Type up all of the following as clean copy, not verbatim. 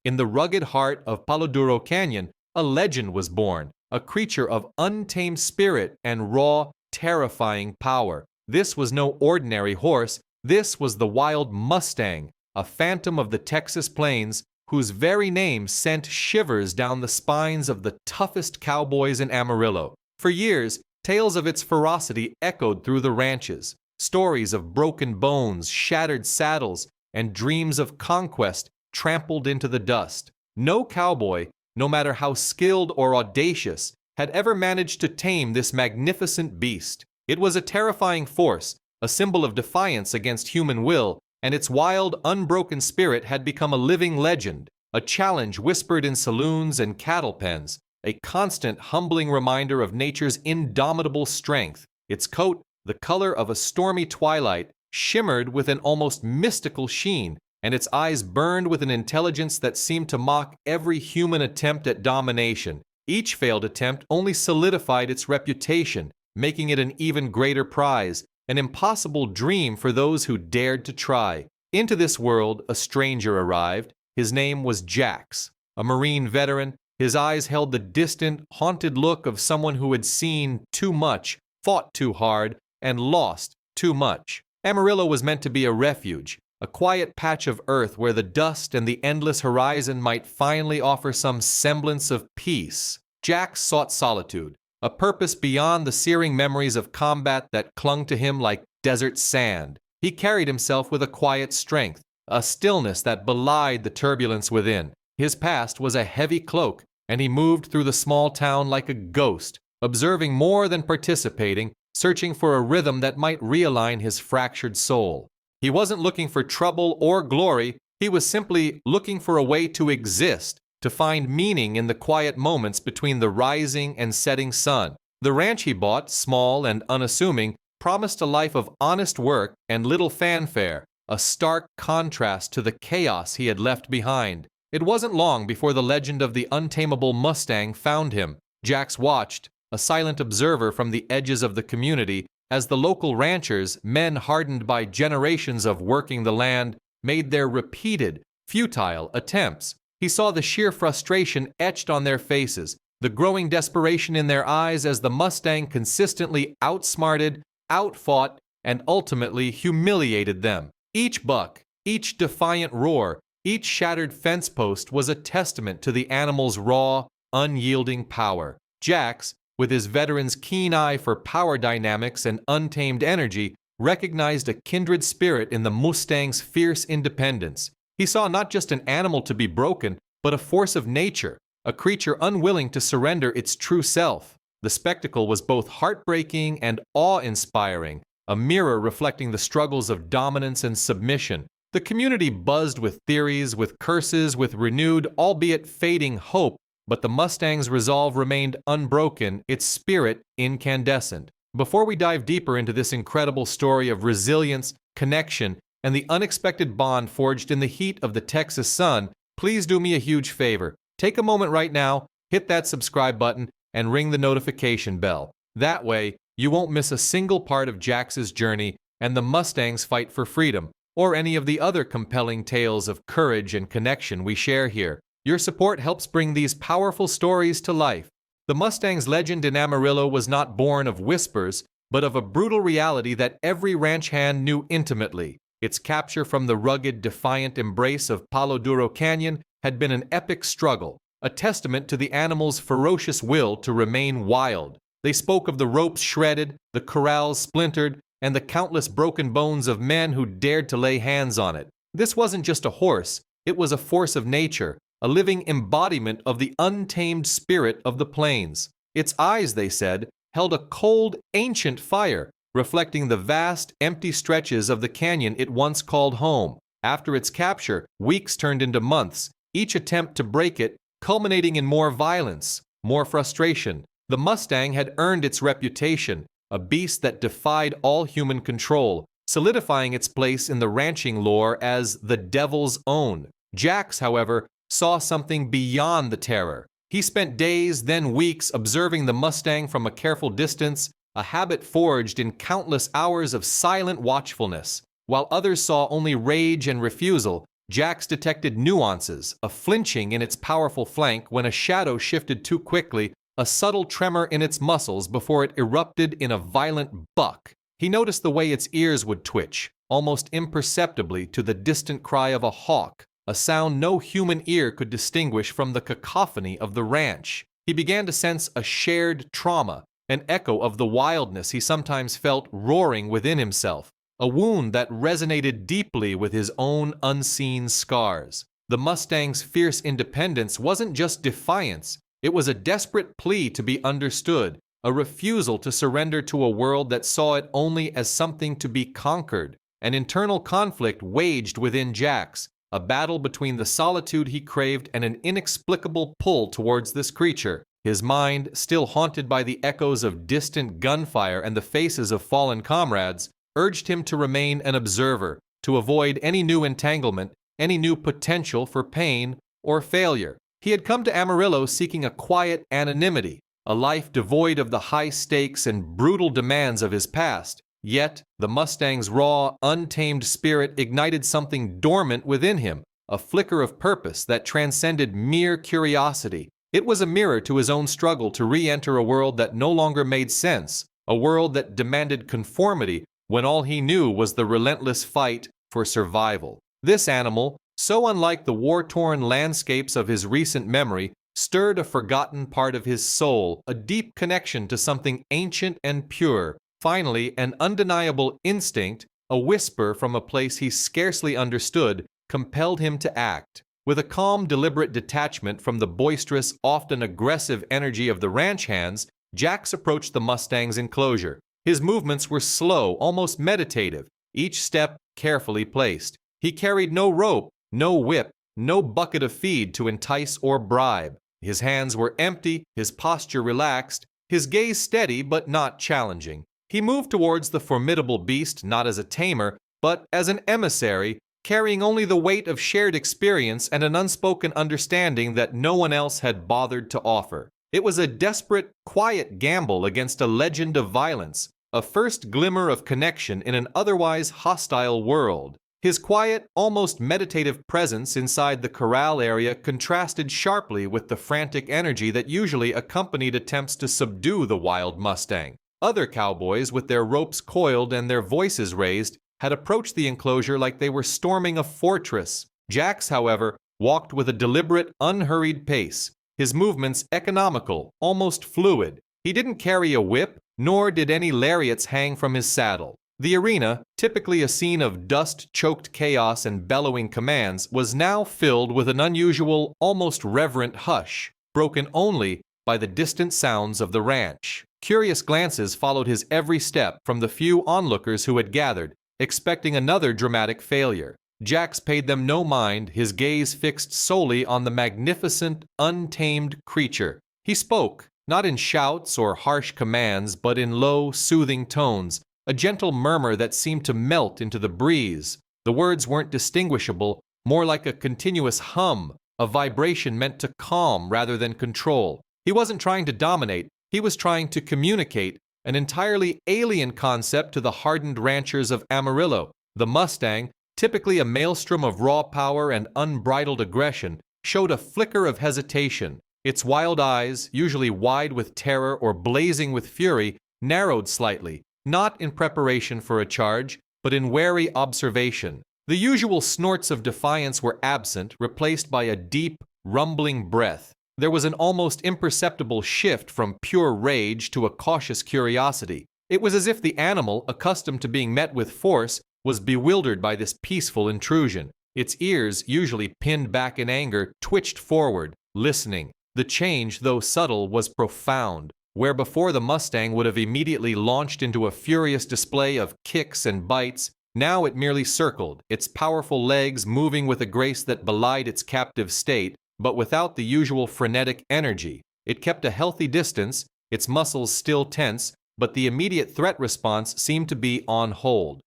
In the rugged heart of Palo Duro Canyon, a legend was born, a creature of untamed spirit and raw, terrifying power. This was no ordinary horse, this was the wild mustang, a phantom of the Texas plains whose very name sent shivers down the spines of the toughest cowboys in Amarillo. For years, tales of its ferocity echoed through the ranches, stories of broken bones, shattered saddles, and dreams of conquest trampled into the dust. No cowboy, no matter how skilled or audacious, had ever managed to tame this magnificent beast. It was a terrifying force, a symbol of defiance against human will, and its wild, unbroken spirit had become a living legend, a challenge whispered in saloons and cattle pens, a constant, humbling reminder of nature's indomitable strength. Its coat, the color of a stormy twilight, shimmered with an almost mystical sheen, and its eyes burned with an intelligence that seemed to mock every human attempt at domination. Each failed attempt only solidified its reputation, making it an even greater prize, an impossible dream for those who dared to try. Into this world, a stranger arrived. His name was Jax. A Marine veteran, his eyes held the distant, haunted look of someone who had seen too much, fought too hard, and lost too much. Amarillo was meant to be a refuge, a quiet patch of earth where the dust and the endless horizon might finally offer some semblance of peace. Jax sought solitude, a purpose beyond the searing memories of combat that clung to him like desert sand. He carried himself with a quiet strength, a stillness that belied the turbulence within. His past was a heavy cloak, and he moved through the small town like a ghost, observing more than participating, searching for a rhythm that might realign his fractured soul. He wasn't looking for trouble or glory, he was simply looking for a way to exist, to find meaning in the quiet moments between the rising and setting sun. The ranch he bought, small and unassuming, promised a life of honest work and little fanfare, a stark contrast to the chaos he had left behind. It wasn't long before the legend of the untamable mustang found him. Jax watched, a silent observer from the edges of the community, as the local ranchers, men hardened by generations of working the land, made their repeated, futile attempts. He saw the sheer frustration etched on their faces, the growing desperation in their eyes as the mustang consistently outsmarted, outfought, and ultimately humiliated them. Each buck, each defiant roar, each shattered fence post was a testament to the animal's raw, unyielding power. Jax, with his veteran's keen eye for power dynamics and untamed energy, recognized a kindred spirit in the mustang's fierce independence. He saw not just an animal to be broken, but a force of nature, a creature unwilling to surrender its true self. The spectacle was both heartbreaking and awe-inspiring, a mirror reflecting the struggles of dominance and submission. The community buzzed with theories, with curses, with renewed, albeit fading, hope, but the mustang's resolve remained unbroken, its spirit incandescent. Before we dive deeper into this incredible story of resilience, connection, and the unexpected bond forged in the heat of the Texas sun, please do me a huge favor. Take a moment right now, hit that subscribe button, and ring the notification bell. That way, you won't miss a single part of Jax's journey and the Mustang's fight for freedom, or any of the other compelling tales of courage and connection we share here. Your support helps bring these powerful stories to life. The Mustang's legend in Amarillo was not born of whispers, but of a brutal reality that every ranch hand knew intimately. Its capture from the rugged, defiant embrace of Palo Duro Canyon had been an epic struggle, a testament to the animal's ferocious will to remain wild. They spoke of the ropes shredded, the corrals splintered, and the countless broken bones of men who dared to lay hands on it. This wasn't just a horse, it was a force of nature, a living embodiment of the untamed spirit of the plains. Its eyes, they said, held a cold, ancient fire, reflecting the vast, empty stretches of the canyon it once called home. After its capture, weeks turned into months, each attempt to break it culminating in more violence, more frustration. The Mustang had earned its reputation, a beast that defied all human control, solidifying its place in the ranching lore as the devil's own. Jax, however, saw something beyond the terror. He spent days, then weeks, observing the Mustang from a careful distance, a habit forged in countless hours of silent watchfulness. While others saw only rage and refusal, Jax detected nuances, a flinching in its powerful flank when a shadow shifted too quickly, a subtle tremor in its muscles before it erupted in a violent buck. He noticed the way its ears would twitch, almost imperceptibly, to the distant cry of a hawk, a sound no human ear could distinguish from the cacophony of the ranch. He began to sense a shared trauma, an echo of the wildness he sometimes felt roaring within himself, a wound that resonated deeply with his own unseen scars. The Mustang's fierce independence wasn't just defiance, it was a desperate plea to be understood, a refusal to surrender to a world that saw it only as something to be conquered. An internal conflict waged within Jax, a battle between the solitude he craved and an inexplicable pull towards this creature. His mind, still haunted by the echoes of distant gunfire and the faces of fallen comrades, urged him to remain an observer, to avoid any new entanglement, any new potential for pain or failure. He had come to Amarillo seeking a quiet anonymity, a life devoid of the high stakes and brutal demands of his past. Yet, the Mustang's raw, untamed spirit ignited something dormant within him, a flicker of purpose that transcended mere curiosity. It was a mirror to his own struggle to re-enter a world that no longer made sense, a world that demanded conformity when all he knew was the relentless fight for survival. This animal, so unlike the war-torn landscapes of his recent memory, stirred a forgotten part of his soul, a deep connection to something ancient and pure. Finally, an undeniable instinct, a whisper from a place he scarcely understood, compelled him to act. With a calm, deliberate detachment from the boisterous, often aggressive energy of the ranch hands, Jax approached the Mustang's enclosure. His movements were slow, almost meditative, each step carefully placed. He carried no rope, no whip, no bucket of feed to entice or bribe. His hands were empty, his posture relaxed, his gaze steady but not challenging. He moved towards the formidable beast not as a tamer, but as an emissary, carrying only the weight of shared experience and an unspoken understanding that no one else had bothered to offer. It was a desperate, quiet gamble against a legend of violence, a first glimmer of connection in an otherwise hostile world. His quiet, almost meditative presence inside the corral area contrasted sharply with the frantic energy that usually accompanied attempts to subdue the wild Mustang. Other cowboys, with their ropes coiled and their voices raised, had approached the enclosure like they were storming a fortress. Jax, however, walked with a deliberate, unhurried pace, his movements economical, almost fluid. He didn't carry a whip, nor did any lariats hang from his saddle. The arena, typically a scene of dust-choked chaos and bellowing commands, was now filled with an unusual, almost reverent hush, broken only by the distant sounds of the ranch. Curious glances followed his every step from the few onlookers who had gathered, expecting another dramatic failure. Jax paid them no mind, his gaze fixed solely on the magnificent, untamed creature. He spoke, not in shouts or harsh commands, but in low, soothing tones, a gentle murmur that seemed to melt into the breeze. The words weren't distinguishable, more like a continuous hum, a vibration meant to calm rather than control. He wasn't trying to dominate, he was trying to communicate, an entirely alien concept to the hardened ranchers of Amarillo. The Mustang, typically a maelstrom of raw power and unbridled aggression, showed a flicker of hesitation. Its wild eyes, usually wide with terror or blazing with fury, narrowed slightly, not in preparation for a charge, but in wary observation. The usual snorts of defiance were absent, replaced by a deep, rumbling breath. There was an almost imperceptible shift from pure rage to a cautious curiosity. It was as if the animal, accustomed to being met with force, was bewildered by this peaceful intrusion. Its ears, usually pinned back in anger, twitched forward, listening. The change, though subtle, was profound. Where before the Mustang would have immediately launched into a furious display of kicks and bites, now it merely circled, its powerful legs moving with a grace that belied its captive state, but without the usual frenetic energy. It kept a healthy distance, its muscles still tense, but the immediate threat response seemed to be on hold.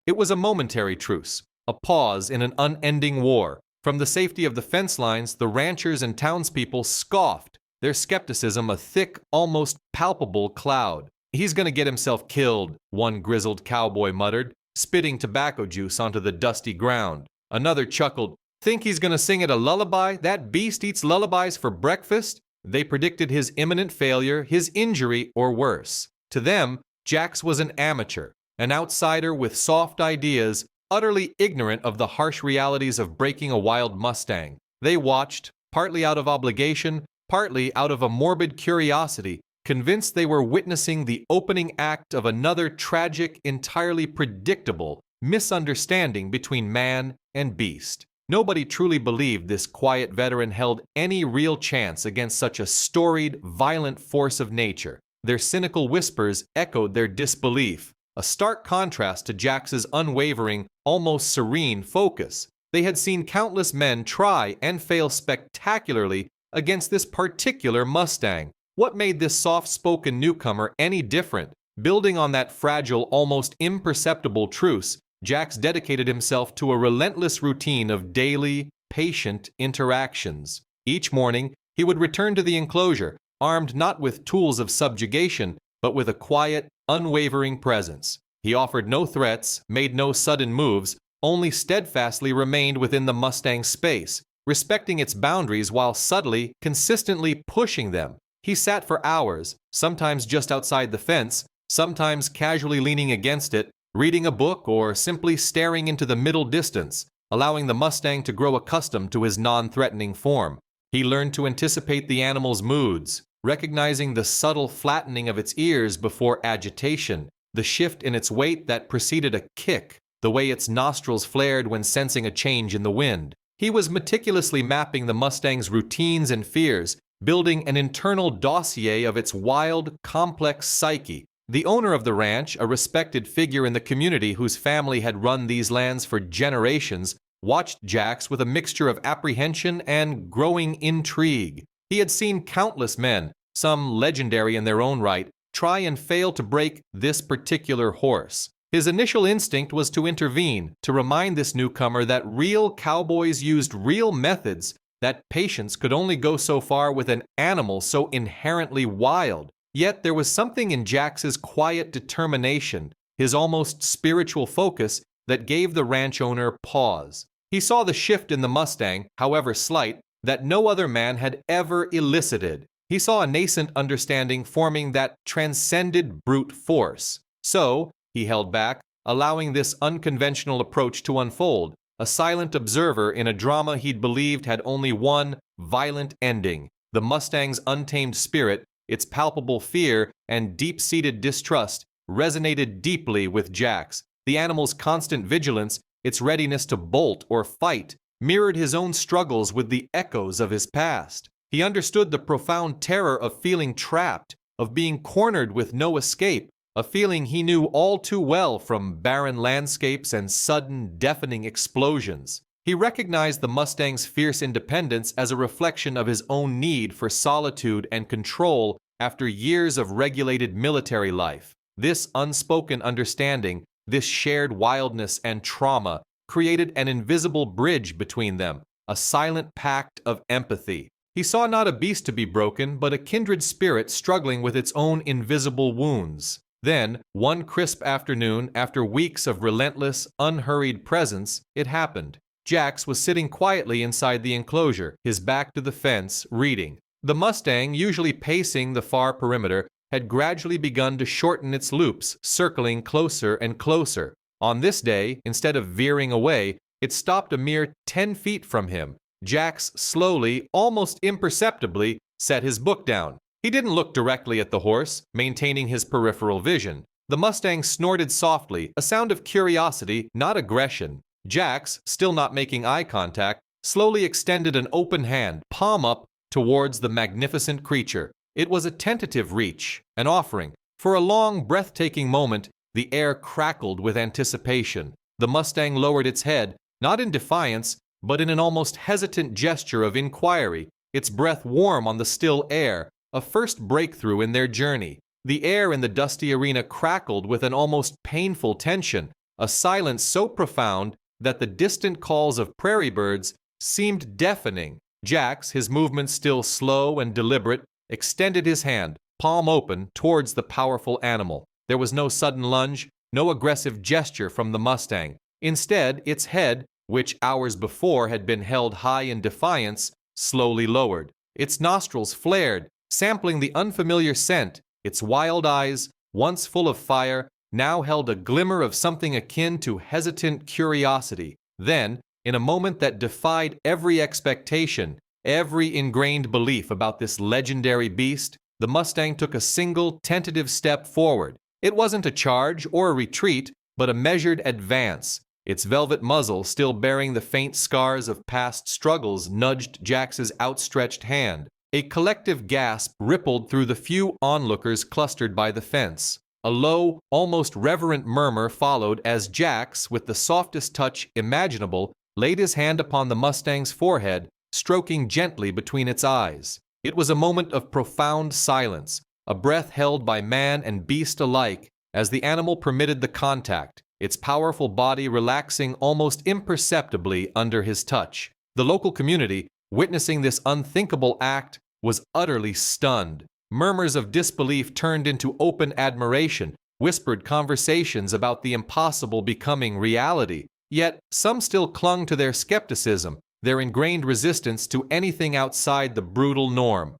It was a momentary truce, a pause in an unending war. From the safety of the fence lines, the ranchers and townspeople scoffed, their skepticism a thick, almost palpable cloud. "He's gonna get himself killed," one grizzled cowboy muttered, spitting tobacco juice onto the dusty ground. Another chuckled. Think he's gonna sing it a lullaby? That beast eats lullabies for breakfast? They predicted his imminent failure, his injury, or worse. To them, Jax was an amateur, an outsider with soft ideas, utterly ignorant of the harsh realities of breaking a wild mustang. They watched, partly out of obligation, partly out of a morbid curiosity, convinced they were witnessing the opening act of another tragic, entirely predictable misunderstanding between man and beast. Nobody truly believed this quiet veteran held any real chance against such a storied, violent force of nature. Their cynical whispers echoed their disbelief, a stark contrast to Jax's unwavering, almost serene focus. They had seen countless men try and fail spectacularly against this particular mustang. What made this soft-spoken newcomer any different? Building on that fragile, almost imperceptible truce, Jax dedicated himself to a relentless routine of daily, patient interactions. Each morning, he would return to the enclosure, armed not with tools of subjugation, but with a quiet, unwavering presence. He offered no threats, made no sudden moves, only steadfastly remained within the mustang's space, respecting its boundaries while subtly, consistently pushing them. He sat for hours, sometimes just outside the fence, sometimes casually leaning against it, reading a book or simply staring into the middle distance, allowing the mustang to grow accustomed to his non-threatening form. He learned to anticipate the animal's moods, recognizing the subtle flattening of its ears before agitation, the shift in its weight that preceded a kick, the way its nostrils flared when sensing a change in the wind. He was meticulously mapping the mustang's routines and fears, building an internal dossier of its wild, complex psyche. The owner of the ranch, a respected figure in the community whose family had run these lands for generations, watched Jax with a mixture of apprehension and growing intrigue. He had seen countless men, some legendary in their own right, try and fail to break this particular horse. His initial instinct was to intervene, to remind this newcomer that real cowboys used real methods, that patience could only go so far with an animal so inherently wild. Yet there was something in Jax's quiet determination, his almost spiritual focus, that gave the ranch owner pause. He saw the shift in the mustang, however slight, that no other man had ever elicited. He saw a nascent understanding forming that transcended brute force. So, he held back, allowing this unconventional approach to unfold, a silent observer in a drama he'd believed had only one violent ending. The mustang's untamed spirit, its palpable fear and deep-seated distrust, resonated deeply with Jax. The animal's constant vigilance, its readiness to bolt or fight, mirrored his own struggles with the echoes of his past. He understood the profound terror of feeling trapped, of being cornered with no escape, a feeling he knew all too well from barren landscapes and sudden, deafening explosions. He recognized the mustang's fierce independence as a reflection of his own need for solitude and control after years of regulated military life. This unspoken understanding, this shared wildness and trauma, created an invisible bridge between them, a silent pact of empathy. He saw not a beast to be broken, but a kindred spirit struggling with its own invisible wounds. Then, one crisp afternoon, after weeks of relentless, unhurried presence, it happened. Jax was sitting quietly inside the enclosure, his back to the fence, reading. The mustang, usually pacing the far perimeter, had gradually begun to shorten its loops, circling closer and closer. On this day, instead of veering away, it stopped a mere 10 feet from him. Jax slowly, almost imperceptibly, set his book down. He didn't look directly at the horse, maintaining his peripheral vision. The mustang snorted softly, a sound of curiosity, not aggression. Jax, still not making eye contact, slowly extended an open hand, palm up, towards the magnificent creature. It was a tentative reach, an offering. For a long, breathtaking moment, the air crackled with anticipation. The mustang lowered its head, not in defiance, but in an almost hesitant gesture of inquiry, its breath warm on the still air, a first breakthrough in their journey. The air in the dusty arena crackled with an almost painful tension, a silence so profound that the distant calls of prairie birds seemed deafening. Jax, his movements still slow and deliberate, extended his hand, palm open, towards the powerful animal. There was no sudden lunge, no aggressive gesture from the mustang. Instead, its head, which hours before had been held high in defiance, slowly lowered. Its nostrils flared, sampling the unfamiliar scent. Its wild eyes, once full of fire, now held a glimmer of something akin to hesitant curiosity. Then, in a moment that defied every expectation, every ingrained belief about this legendary beast, the Mustang took a single, tentative step forward. It wasn't a charge or a retreat, but a measured advance. Its velvet muzzle, still bearing the faint scars of past struggles, nudged Jax's outstretched hand. A collective gasp rippled through the few onlookers clustered by the fence. A low, almost reverent murmur followed as Jax, with the softest touch imaginable, laid his hand upon the Mustang's forehead, stroking gently between its eyes. It was a moment of profound silence, a breath held by man and beast alike, as the animal permitted the contact, its powerful body relaxing almost imperceptibly under his touch. The local community, witnessing this unthinkable act, was utterly stunned. Murmurs of disbelief turned into open admiration, whispered conversations about the impossible becoming reality. Yet, some still clung to their skepticism, their ingrained resistance to anything outside the brutal norm.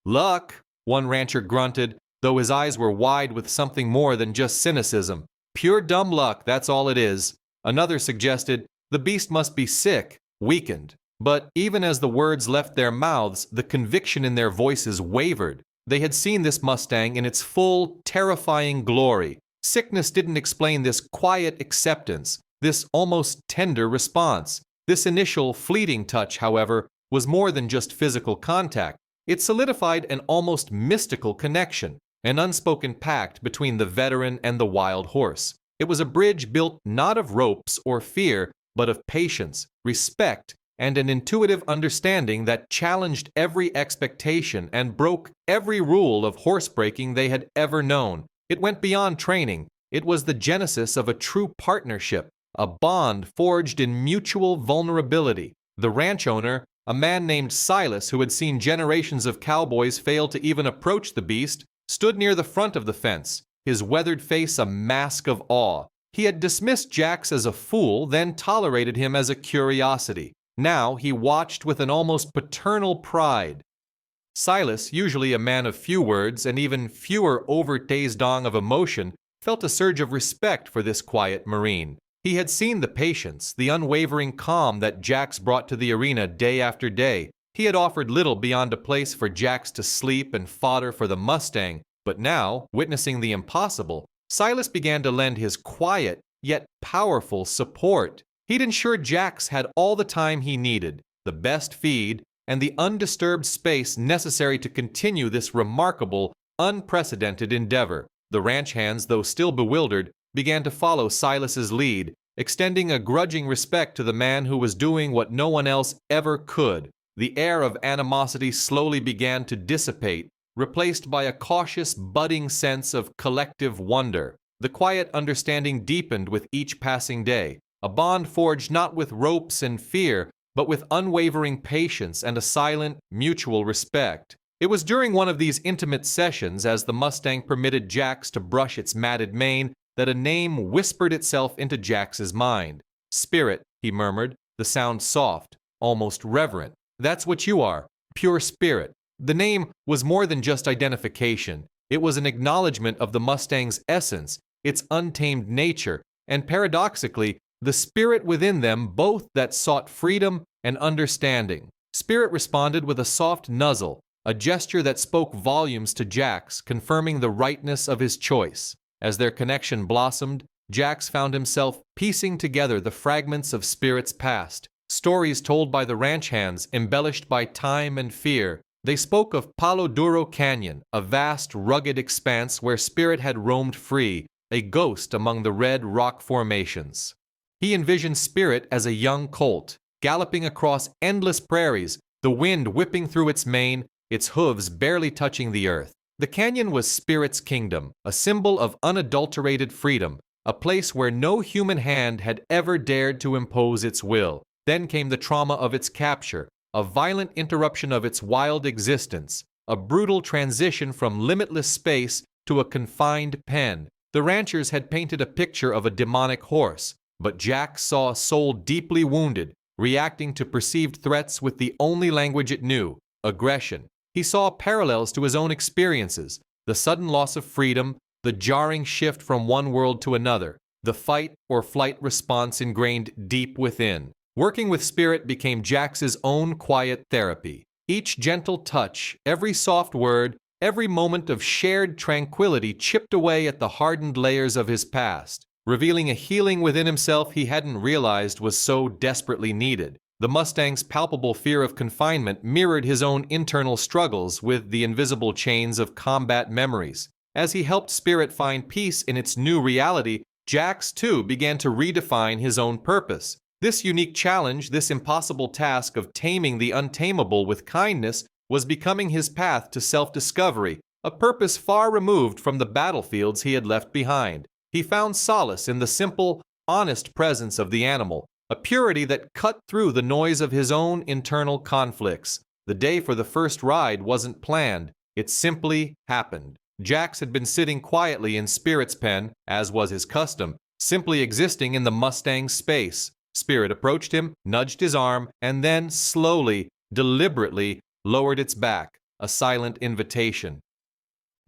"Luck," one rancher grunted, though his eyes were wide with something more than just cynicism. "Pure dumb luck, that's all it is." Another suggested, "The beast must be sick, weakened." But even as the words left their mouths, the conviction in their voices wavered. They had seen this Mustang in its full, terrifying glory. Sickness didn't explain this quiet acceptance, this almost tender response. This initial, fleeting touch, however, was more than just physical contact. It solidified an almost mystical connection, an unspoken pact between the veteran and the wild horse. It was a bridge built not of ropes or fear, but of patience, respect, and an intuitive understanding that challenged every expectation and broke every rule of horsebreaking they had ever known. It went beyond training. It was the genesis of a true partnership, a bond forged in mutual vulnerability. The ranch owner, a man named Silas who had seen generations of cowboys fail to even approach the beast, stood near the front of the fence, his weathered face a mask of awe. He had dismissed Jax as a fool, then tolerated him as a curiosity. Now he watched with an almost paternal pride. Silas, usually a man of few words and even fewer overt dong of emotion, felt a surge of respect for this quiet Marine. He had seen the patience, the unwavering calm that Jax brought to the arena day after day. He had offered little beyond a place for Jax to sleep and fodder for the Mustang, but now, witnessing the impossible, Silas began to lend his quiet, yet powerful support. He'd ensured Jax had all the time he needed, the best feed, and the undisturbed space necessary to continue this remarkable, unprecedented endeavor. The ranch hands, though still bewildered, began to follow Silas's lead, extending a grudging respect to the man who was doing what no one else ever could. The air of animosity slowly began to dissipate, replaced by a cautious, budding sense of collective wonder. The quiet understanding deepened with each passing day, a bond forged not with ropes and fear, but with unwavering patience and a silent, mutual respect. It was during one of these intimate sessions, as the Mustang permitted Jax to brush its matted mane, that a name whispered itself into Jax's mind. "Spirit," he murmured, the sound soft, almost reverent. "That's what you are, pure spirit." The name was more than just identification. It was an acknowledgement of the Mustang's essence, its untamed nature, and paradoxically, the spirit within them both that sought freedom and understanding. Spirit responded with a soft nuzzle, a gesture that spoke volumes to Jax, confirming the rightness of his choice. As their connection blossomed, Jax found himself piecing together the fragments of Spirit's past, stories told by the ranch hands, embellished by time and fear. They spoke of Palo Duro Canyon, a vast, rugged expanse where Spirit had roamed free, a ghost among the red rock formations. He envisioned Spirit as a young colt, galloping across endless prairies, the wind whipping through its mane, its hooves barely touching the earth. The canyon was Spirit's kingdom, a symbol of unadulterated freedom, a place where no human hand had ever dared to impose its will. Then came the trauma of its capture, a violent interruption of its wild existence, a brutal transition from limitless space to a confined pen. The ranchers had painted a picture of a demonic horse, But Jax saw a soul deeply wounded, reacting to perceived threats with the only language it knew: aggression. He saw parallels to his own experiences: the sudden loss of freedom, the jarring shift from one world to another, the fight or flight response ingrained deep within. Working with spirit became Jax's own quiet therapy. Each gentle touch, every soft word, every moment of shared tranquility chipped away at the hardened layers of his past, revealing a healing within himself he hadn't realized was so desperately needed. The Mustang's palpable fear of confinement mirrored his own internal struggles with the invisible chains of combat memories. As he helped Spirit find peace in its new reality, Jax, too, began to redefine his own purpose. This unique challenge, this impossible task of taming the untamable with kindness, was becoming his path to self-discovery, a purpose far removed from the battlefields he had left behind. He found solace in the simple, honest presence of the animal, a purity that cut through the noise of his own internal conflicts. The day for the first ride wasn't planned, it simply happened. Jax had been sitting quietly in Spirit's pen, as was his custom, simply existing in the Mustang's space. Spirit approached him, nudged his arm, and then slowly, deliberately, lowered its back, a silent invitation.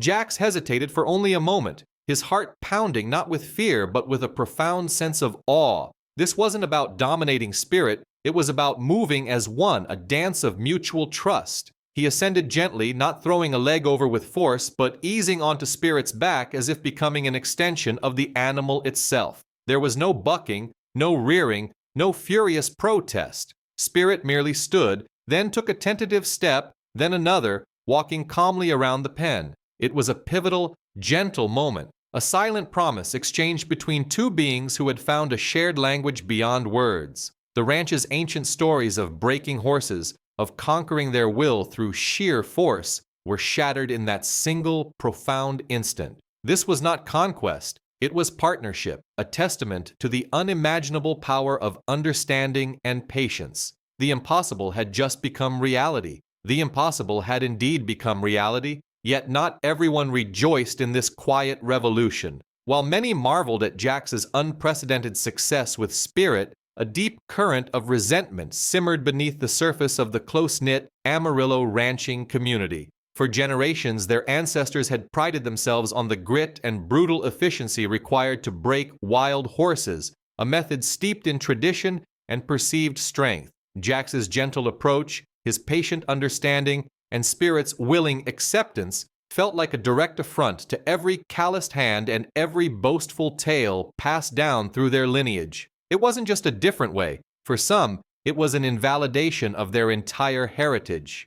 Jax hesitated for only a moment, his heart pounding not with fear but with a profound sense of awe. This wasn't about dominating Spirit, it was about moving as one, a dance of mutual trust. He ascended gently, not throwing a leg over with force, but easing onto Spirit's back as if becoming an extension of the animal itself. There was no bucking, no rearing, no furious protest. Spirit merely stood, then took a tentative step, then another, walking calmly around the pen. It was a pivotal, gentle moment, a silent promise exchanged between two beings who had found a shared language beyond words. The ranch's ancient stories of breaking horses, of conquering their will through sheer force, were shattered in that single, profound instant. This was not conquest, it was partnership, a testament to the unimaginable power of understanding and patience. The impossible had just become reality. The impossible had indeed become reality, yet not everyone rejoiced in this quiet revolution. While many marveled at Jax's unprecedented success with Spirit, a deep current of resentment simmered beneath the surface of the close-knit Amarillo ranching community. For generations, their ancestors had prided themselves on the grit and brutal efficiency required to break wild horses, a method steeped in tradition and perceived strength. Jax's gentle approach, his patient understanding, and Spirit's willing acceptance felt like a direct affront to every calloused hand and every boastful tale passed down through their lineage. It wasn't just a different way. For some, it was an invalidation of their entire heritage.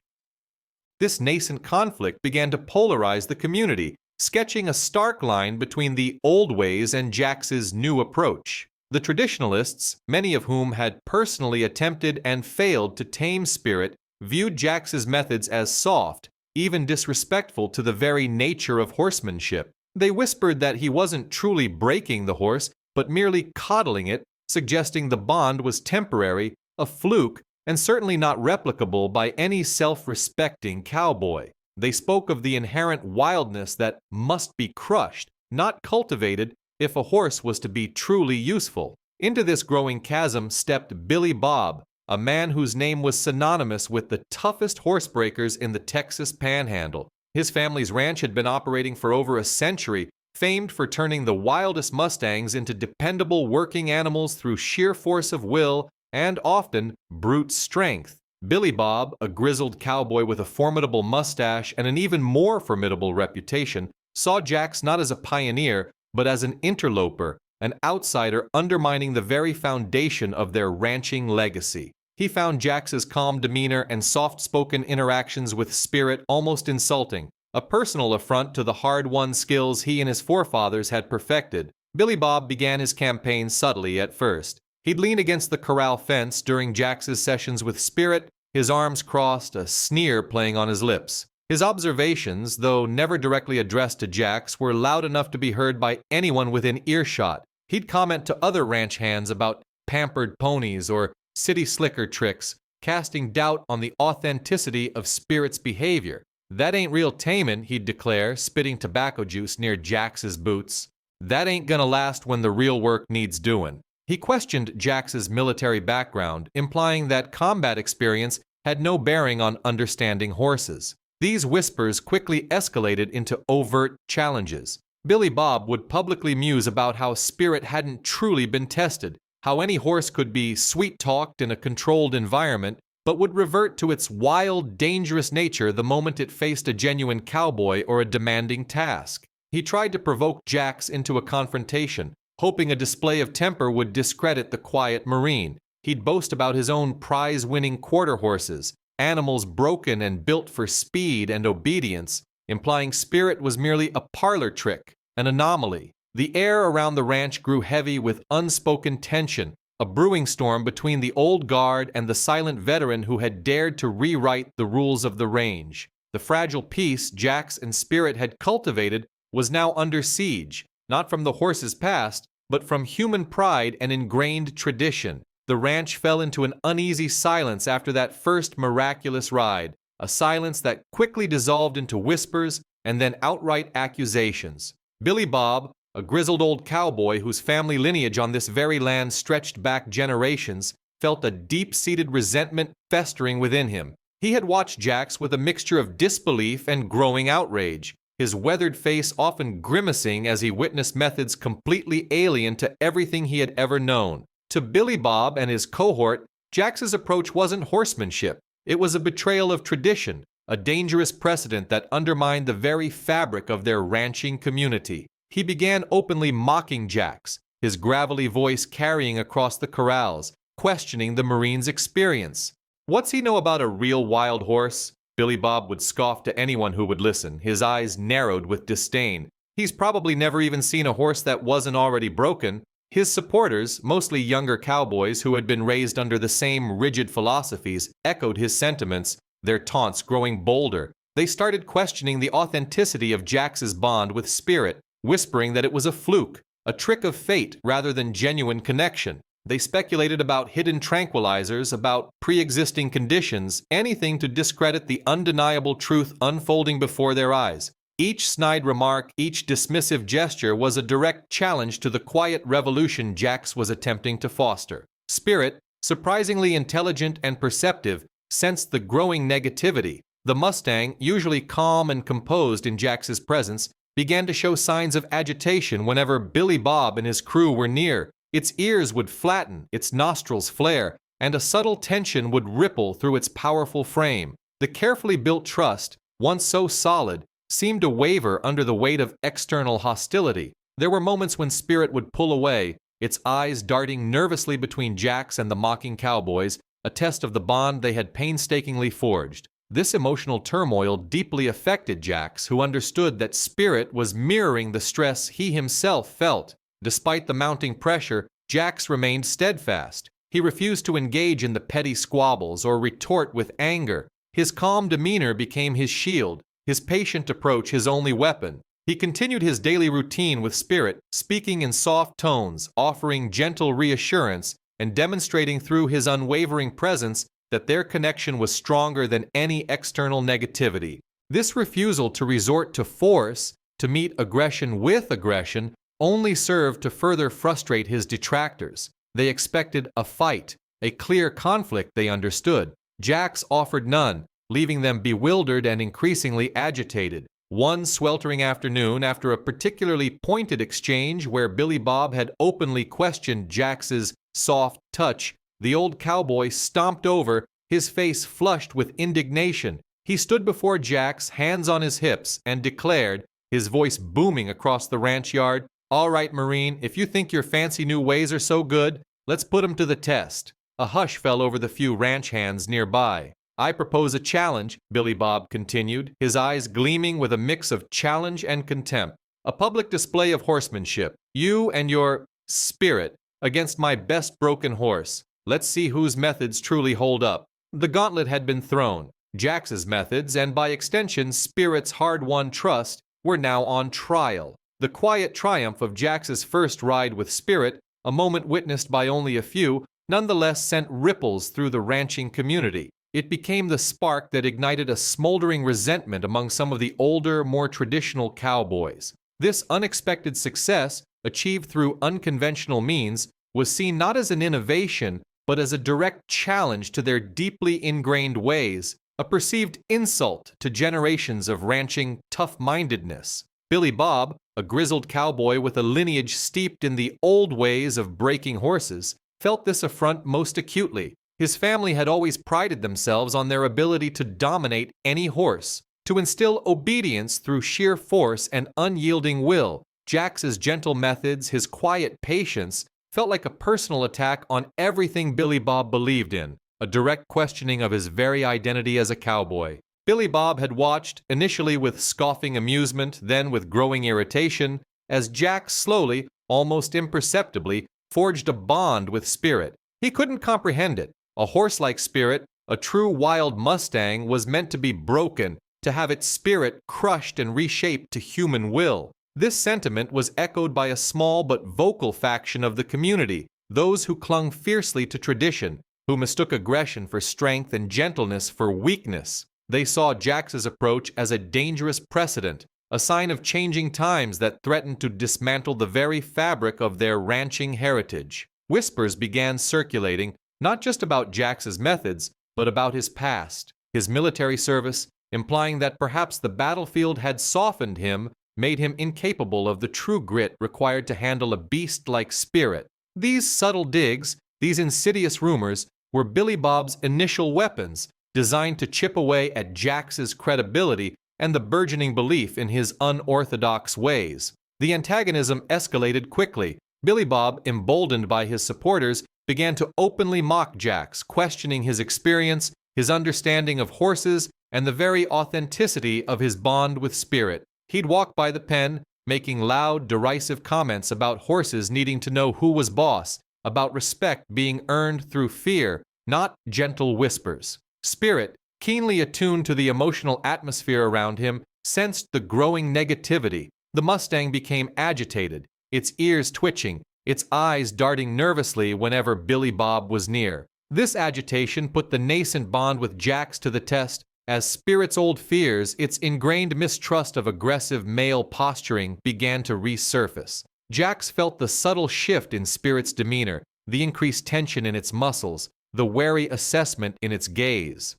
This nascent conflict began to polarize the community, sketching a stark line between the old ways and Jax's new approach. The traditionalists, many of whom had personally attempted and failed to tame Spirit, viewed Jax's methods as soft, even disrespectful to the very nature of horsemanship. They whispered that he wasn't truly breaking the horse, but merely coddling it, suggesting the bond was temporary, a fluke, and certainly not replicable by any self-respecting cowboy. They spoke of the inherent wildness that must be crushed, not cultivated, if a horse was to be truly useful. Into this growing chasm stepped Billy Bob, a man whose name was synonymous with the toughest horsebreakers in the Texas Panhandle. His family's ranch had been operating for over a century, famed for turning the wildest Mustangs into dependable working animals through sheer force of will and often brute strength. Billy Bob, a grizzled cowboy with a formidable mustache and an even more formidable reputation, saw Jax not as a pioneer, but as an interloper, an outsider undermining the very foundation of their ranching legacy. He found Jax's calm demeanor and soft-spoken interactions with Spirit almost insulting, a personal affront to the hard-won skills he and his forefathers had perfected. Billy Bob began his campaign subtly at first. He'd lean against the corral fence during Jax's sessions with Spirit, his arms crossed, a sneer playing on his lips. His observations, though never directly addressed to Jax, were loud enough to be heard by anyone within earshot. He'd comment to other ranch hands about pampered ponies or city slicker tricks, casting doubt on the authenticity of Spirit's behavior. "That ain't real tamin'," he'd declare, spitting tobacco juice near Jax's boots. "That ain't gonna last when the real work needs doing." He questioned Jax's military background, implying that combat experience had no bearing on understanding horses. These whispers quickly escalated into overt challenges. Billy Bob would publicly muse about how Spirit hadn't truly been tested, how any horse could be sweet-talked in a controlled environment, but would revert to its wild, dangerous nature the moment it faced a genuine cowboy or a demanding task. He tried to provoke Jax into a confrontation, hoping a display of temper would discredit the quiet Marine. He'd boast about his own prize-winning quarter horses, animals broken and built for speed and obedience, implying Spirit was merely a parlor trick, an anomaly. The air around the ranch grew heavy with unspoken tension, a brewing storm between the old guard and the silent veteran who had dared to rewrite the rules of the range. The fragile peace Jax and Spirit had cultivated was now under siege, not from the horse's past, but from human pride and ingrained tradition. The ranch fell into an uneasy silence after that first miraculous ride, a silence that quickly dissolved into whispers and then outright accusations. Billy Bob, a grizzled old cowboy whose family lineage on this very land stretched back generations, felt a deep-seated resentment festering within him. He had watched Jax with a mixture of disbelief and growing outrage, his weathered face often grimacing as he witnessed methods completely alien to everything he had ever known. To Billy Bob and his cohort, Jax's approach wasn't horsemanship. It was a betrayal of tradition, a dangerous precedent that undermined the very fabric of their ranching community. He began openly mocking Jax, his gravelly voice carrying across the corrals, questioning the Marine's experience. "What's he know about a real wild horse?" Billy Bob would scoff to anyone who would listen, his eyes narrowed with disdain. "He's probably never even seen a horse that wasn't already broken." His supporters, mostly younger cowboys who had been raised under the same rigid philosophies, echoed his sentiments, their taunts growing bolder. They started questioning the authenticity of Jax's bond with Spirit, whispering that it was a fluke, a trick of fate rather than genuine connection. They speculated about hidden tranquilizers, about pre-existing conditions, anything to discredit the undeniable truth unfolding before their eyes. Each snide remark, each dismissive gesture was a direct challenge to the quiet revolution Jax was attempting to foster. Spirit, surprisingly intelligent and perceptive, sensed the growing negativity. The mustang, usually calm and composed in Jax's presence, began to show signs of agitation whenever Billy Bob and his crew were near. Its ears would flatten, its nostrils flare, and a subtle tension would ripple through its powerful frame. The carefully built trust, once so solid, seemed to waver under the weight of external hostility. There were moments when Spirit would pull away, its eyes darting nervously between Jax and the mocking cowboys, a test of the bond they had painstakingly forged. This emotional turmoil deeply affected Jax, who understood that Spirit was mirroring the stress he himself felt. Despite the mounting pressure, Jax remained steadfast. He refused to engage in the petty squabbles or retort with anger. His calm demeanor became his shield, his patient approach his only weapon. He continued his daily routine with Spirit, speaking in soft tones, offering gentle reassurance, and demonstrating through his unwavering presence that their connection was stronger than any external negativity. This refusal to resort to force, to meet aggression with aggression, only served to further frustrate his detractors. They expected a fight, a clear conflict they understood. Jax offered none, leaving them bewildered and increasingly agitated. One sweltering afternoon, after a particularly pointed exchange where Billy Bob had openly questioned Jax's soft touch, the old cowboy stomped over, his face flushed with indignation. He stood before Jax, hands on his hips, and declared, his voice booming across the ranch yard, "All right, Marine, if you think your fancy new ways are so good, let's put 'em to the test." A hush fell over the few ranch hands nearby. "I propose a challenge," Billy Bob continued, his eyes gleaming with a mix of challenge and contempt. "A public display of horsemanship. You and your Spirit against my best broken horse. Let's see whose methods truly hold up." The gauntlet had been thrown. Jax's methods, and by extension Spirit's hard-won trust, were now on trial. The quiet triumph of Jax's first ride with Spirit, a moment witnessed by only a few, nonetheless sent ripples through the ranching community. It became the spark that ignited a smoldering resentment among some of the older, more traditional cowboys. This unexpected success, achieved through unconventional means, was seen not as an innovation, but as a direct challenge to their deeply ingrained ways, a perceived insult to generations of ranching tough-mindedness. Billy Bob, a grizzled cowboy with a lineage steeped in the old ways of breaking horses, felt this affront most acutely. His family had always prided themselves on their ability to dominate any horse, to instill obedience through sheer force and unyielding will. Jax's gentle methods, his quiet patience, felt like a personal attack on everything Billy Bob believed in, a direct questioning of his very identity as a cowboy. Billy Bob had watched, initially with scoffing amusement, then with growing irritation, as Jax slowly, almost imperceptibly, forged a bond with Spirit. He couldn't comprehend it. A horse-like spirit, a true wild mustang, was meant to be broken, to have its spirit crushed and reshaped to human will. This sentiment was echoed by a small but vocal faction of the community, those who clung fiercely to tradition, who mistook aggression for strength and gentleness for weakness. They saw Jax's approach as a dangerous precedent, a sign of changing times that threatened to dismantle the very fabric of their ranching heritage. Whispers began circulating, not just about Jax's methods, but about his past, his military service, implying that perhaps the battlefield had softened him, made him incapable of the true grit required to handle a beast-like spirit. These subtle digs, these insidious rumors, were Billy Bob's initial weapons, designed to chip away at Jax's credibility and the burgeoning belief in his unorthodox ways. The antagonism escalated quickly. Billy Bob, emboldened by his supporters, began to openly mock Jax, questioning his experience, his understanding of horses, and the very authenticity of his bond with Spirit. He'd walk by the pen, making loud, derisive comments about horses needing to know who was boss, about respect being earned through fear, not gentle whispers. Spirit, keenly attuned to the emotional atmosphere around him, sensed the growing negativity. The mustang became agitated, its ears twitching, its eyes darting nervously whenever Billy Bob was near. This agitation put the nascent bond with Jax to the test, as Spirit's old fears, its ingrained mistrust of aggressive male posturing, began to resurface. Jax felt the subtle shift in Spirit's demeanor, the increased tension in its muscles, the wary assessment in its gaze.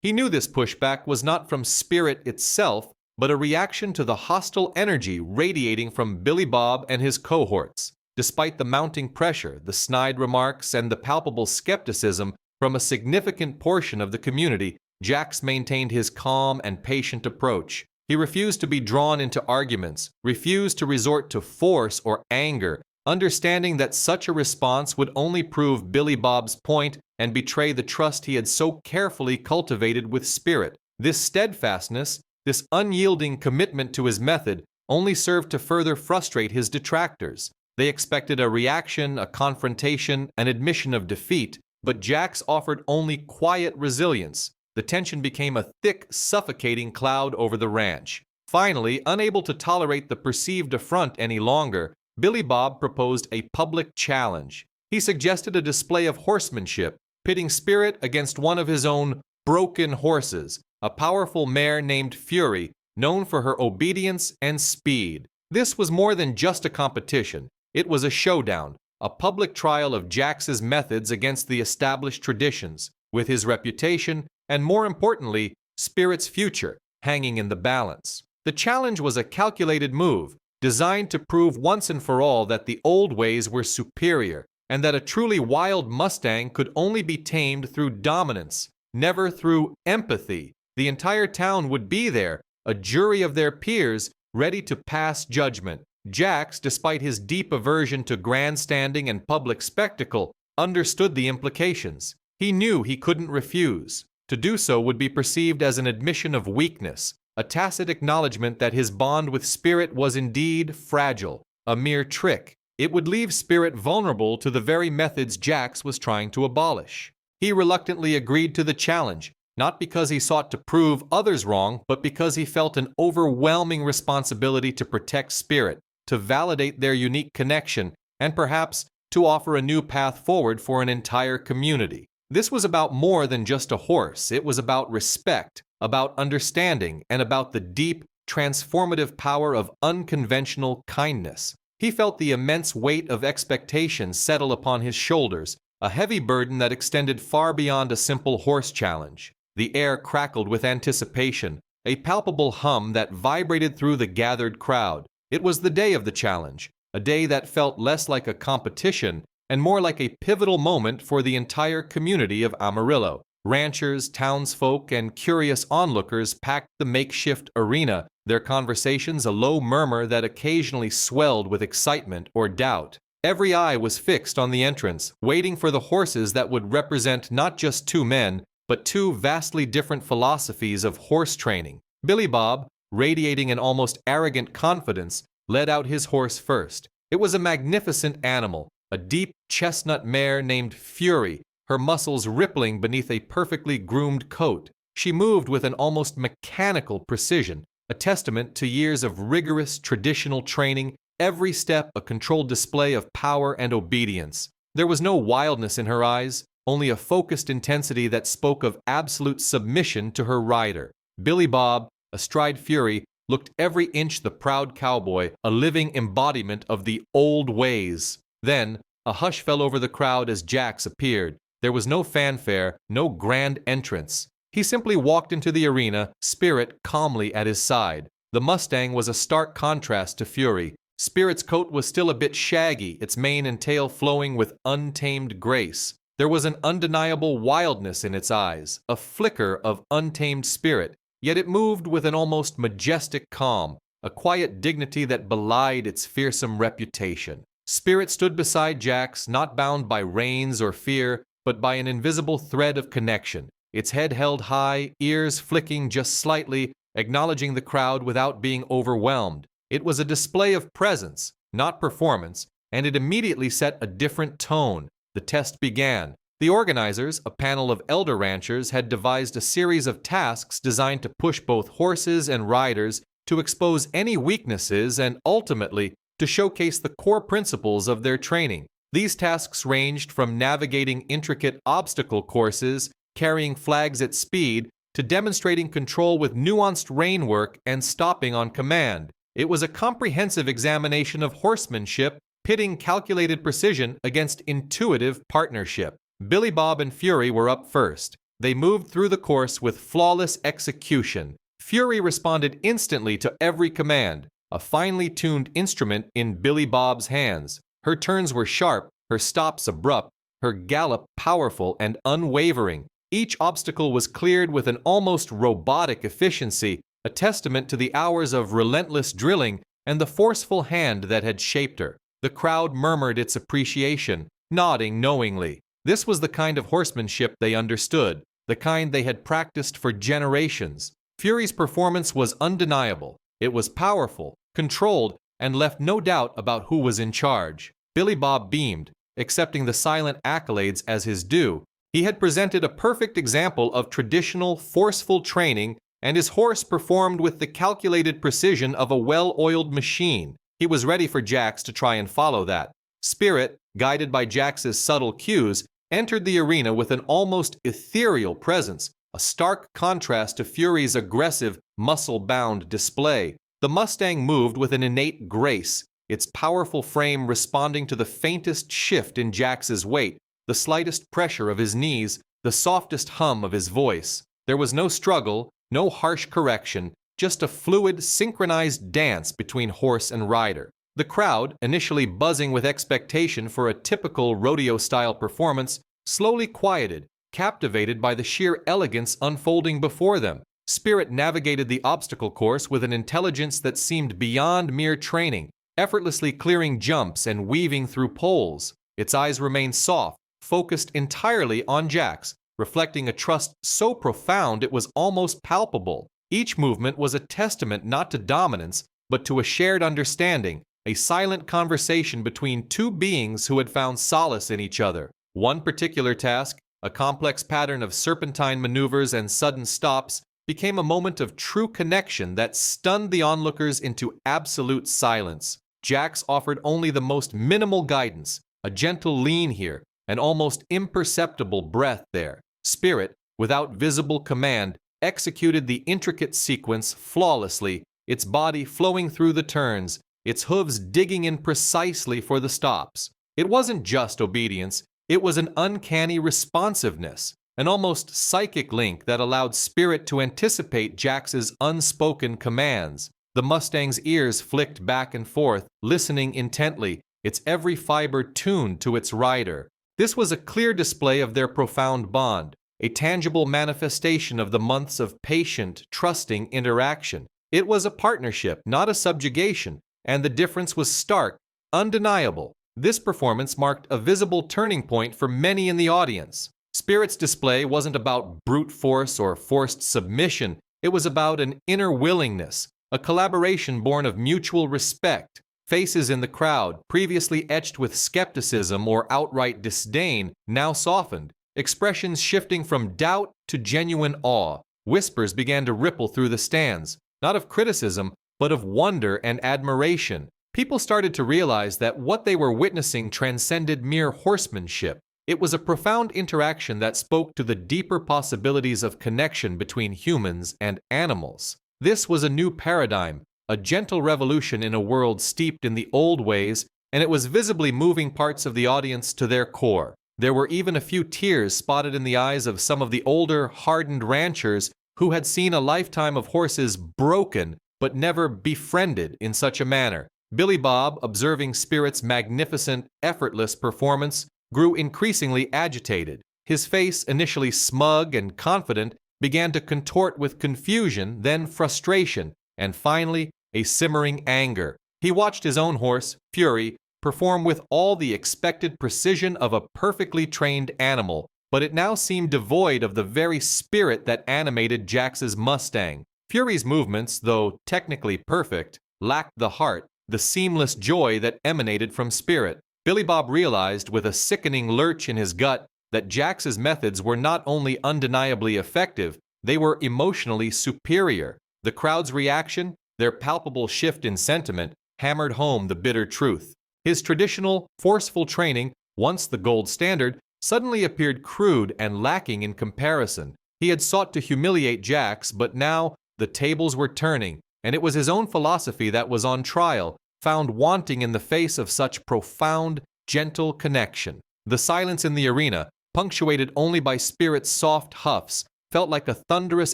He knew this pushback was not from Spirit itself, but a reaction to the hostile energy radiating from Billy Bob and his cohorts. Despite the mounting pressure, the snide remarks, and the palpable skepticism from a significant portion of the community, Jax maintained his calm and patient approach. He refused to be drawn into arguments, refused to resort to force or anger, understanding that such a response would only prove Billy Bob's point and betray the trust he had so carefully cultivated with Spirit. This steadfastness, this unyielding commitment to his method, only served to further frustrate his detractors. They expected a reaction, a confrontation, an admission of defeat, but Jax offered only quiet resilience. The tension became a thick, suffocating cloud over the ranch. Finally, unable to tolerate the perceived affront any longer, Billy Bob proposed a public challenge. He suggested a display of horsemanship, pitting Spirit against one of his own broken horses, a powerful mare named Fury, known for her obedience and speed. This was more than just a competition. It was a showdown, a public trial of Jax's methods against the established traditions, with his reputation and, more importantly, Spirit's future hanging in the balance. The challenge was a calculated move, designed to prove once and for all that the old ways were superior, and that a truly wild mustang could only be tamed through dominance, never through empathy. The entire town would be there, a jury of their peers, ready to pass judgment. Jax, despite his deep aversion to grandstanding and public spectacle, understood the implications. He knew he couldn't refuse. To do so would be perceived as an admission of weakness, a tacit acknowledgement that his bond with Spirit was indeed fragile, a mere trick. It would leave Spirit vulnerable to the very methods Jax was trying to abolish. He reluctantly agreed to the challenge, not because he sought to prove others wrong, but because he felt an overwhelming responsibility to protect Spirit, to validate their unique connection, and perhaps to offer a new path forward for an entire community. This was about more than just a horse. It was about respect, about understanding, and about the deep, transformative power of unconventional kindness. He felt the immense weight of expectation settle upon his shoulders, a heavy burden that extended far beyond a simple horse challenge. The air crackled with anticipation, a palpable hum that vibrated through the gathered crowd. It was the day of the challenge, a day that felt less like a competition and more like a pivotal moment for the entire community of Amarillo. Ranchers, townsfolk, and curious onlookers packed the makeshift arena, their conversations a low murmur that occasionally swelled with excitement or doubt. Every eye was fixed on the entrance, waiting for the horses that would represent not just two men, but two vastly different philosophies of horse training. Billy Bob, radiating an almost arrogant confidence, led out his horse first. It was a magnificent animal, a deep chestnut mare named Fury, her muscles rippling beneath a perfectly groomed coat. She moved with an almost mechanical precision, a testament to years of rigorous traditional training, every step a controlled display of power and obedience. There was no wildness in her eyes, only a focused intensity that spoke of absolute submission to her rider. Billy Bob, astride Fury, looked every inch the proud cowboy, a living embodiment of the old ways. Then, a hush fell over the crowd as Jax appeared. There was no fanfare, no grand entrance. He simply walked into the arena, Spirit calmly at his side. The Mustang was a stark contrast to Fury. Spirit's coat was still a bit shaggy, its mane and tail flowing with untamed grace. There was an undeniable wildness in its eyes, a flicker of untamed spirit, yet it moved with an almost majestic calm, a quiet dignity that belied its fearsome reputation. Spirit stood beside Jax, not bound by reins or fear, but by an invisible thread of connection, its head held high, ears flicking just slightly, acknowledging the crowd without being overwhelmed. It was a display of presence, not performance, and it immediately set a different tone. The test began. The organizers, a panel of elder ranchers, had devised a series of tasks designed to push both horses and riders to expose any weaknesses and ultimately to showcase the core principles of their training. These tasks ranged from navigating intricate obstacle courses, carrying flags at speed, to demonstrating control with nuanced rein work and stopping on command. It was a comprehensive examination of horsemanship, pitting calculated precision against intuitive partnership. Billy Bob and Fury were up first. They moved through the course with flawless execution. Fury responded instantly to every command, a finely tuned instrument in Billy Bob's hands. Her turns were sharp, her stops abrupt, her gallop powerful and unwavering. Each obstacle was cleared with an almost robotic efficiency, a testament to the hours of relentless drilling and the forceful hand that had shaped her. The crowd murmured its appreciation, nodding knowingly. This was the kind of horsemanship they understood, the kind they had practiced for generations. Fury's performance was undeniable. It was powerful, controlled, and left no doubt about who was in charge. Billy Bob beamed, accepting the silent accolades as his due. He had presented a perfect example of traditional, forceful training, and his horse performed with the calculated precision of a well-oiled machine. He was ready for Jax to try and follow that. Spirit, guided by Jax's subtle cues, entered the arena with an almost ethereal presence, a stark contrast to Fury's aggressive, muscle-bound display. The Mustang moved with an innate grace, its powerful frame responding to the faintest shift in Jax's weight, the slightest pressure of his knees, the softest hum of his voice. There was no struggle, no harsh correction, just a fluid, synchronized dance between horse and rider. The crowd, initially buzzing with expectation for a typical rodeo-style performance, slowly quieted, captivated by the sheer elegance unfolding before them. Spirit navigated the obstacle course with an intelligence that seemed beyond mere training, effortlessly clearing jumps and weaving through poles. Its eyes remained soft, focused entirely on Jax, reflecting a trust so profound it was almost palpable. Each movement was a testament not to dominance, but to a shared understanding, a silent conversation between two beings who had found solace in each other. One particular task, a complex pattern of serpentine maneuvers and sudden stops, became a moment of true connection that stunned the onlookers into absolute silence. Jax offered only the most minimal guidance, a gentle lean here, an almost imperceptible breath there. Spirit, without visible command, executed the intricate sequence flawlessly, its body flowing through the turns, its hooves digging in precisely for the stops. It wasn't just obedience, it was an uncanny responsiveness, an almost psychic link that allowed Spirit to anticipate Jax's unspoken commands. The Mustang's ears flicked back and forth, listening intently, its every fiber tuned to its rider. This was a clear display of their profound bond, a tangible manifestation of the months of patient, trusting interaction. It was a partnership, not a subjugation, and the difference was stark, undeniable. This performance marked a visible turning point for many in the audience. Spirit's display wasn't about brute force or forced submission, it was about an inner willingness, a collaboration born of mutual respect. Faces in the crowd, previously etched with skepticism or outright disdain, now softened, expressions shifting from doubt to genuine awe. Whispers began to ripple through the stands, not of criticism, but of wonder and admiration. People started to realize that what they were witnessing transcended mere horsemanship. It was a profound interaction that spoke to the deeper possibilities of connection between humans and animals. This was a new paradigm, a gentle revolution in a world steeped in the old ways, and it was visibly moving parts of the audience to their core. There were even a few tears spotted in the eyes of some of the older, hardened ranchers who had seen a lifetime of horses broken but never befriended in such a manner. Billy Bob, observing Spirit's magnificent, effortless performance, grew increasingly agitated. His face, initially smug and confident, began to contort with confusion, then frustration, and finally, a simmering anger. He watched his own horse, Fury, perform with all the expected precision of a perfectly trained animal, but it now seemed devoid of the very spirit that animated Jax's Mustang. Fury's movements, though technically perfect, lacked the heart, the seamless joy that emanated from Spirit. Billy Bob realized, with a sickening lurch in his gut, that Jax's methods were not only undeniably effective, they were emotionally superior. The crowd's reaction, their palpable shift in sentiment, hammered home the bitter truth. His traditional, forceful training, once the gold standard, suddenly appeared crude and lacking in comparison. He had sought to humiliate Jax, but now the tables were turning, and it was his own philosophy that was on trial, found wanting in the face of such profound, gentle connection. The silence in the arena, punctuated only by Spirit's soft huffs, felt like a thunderous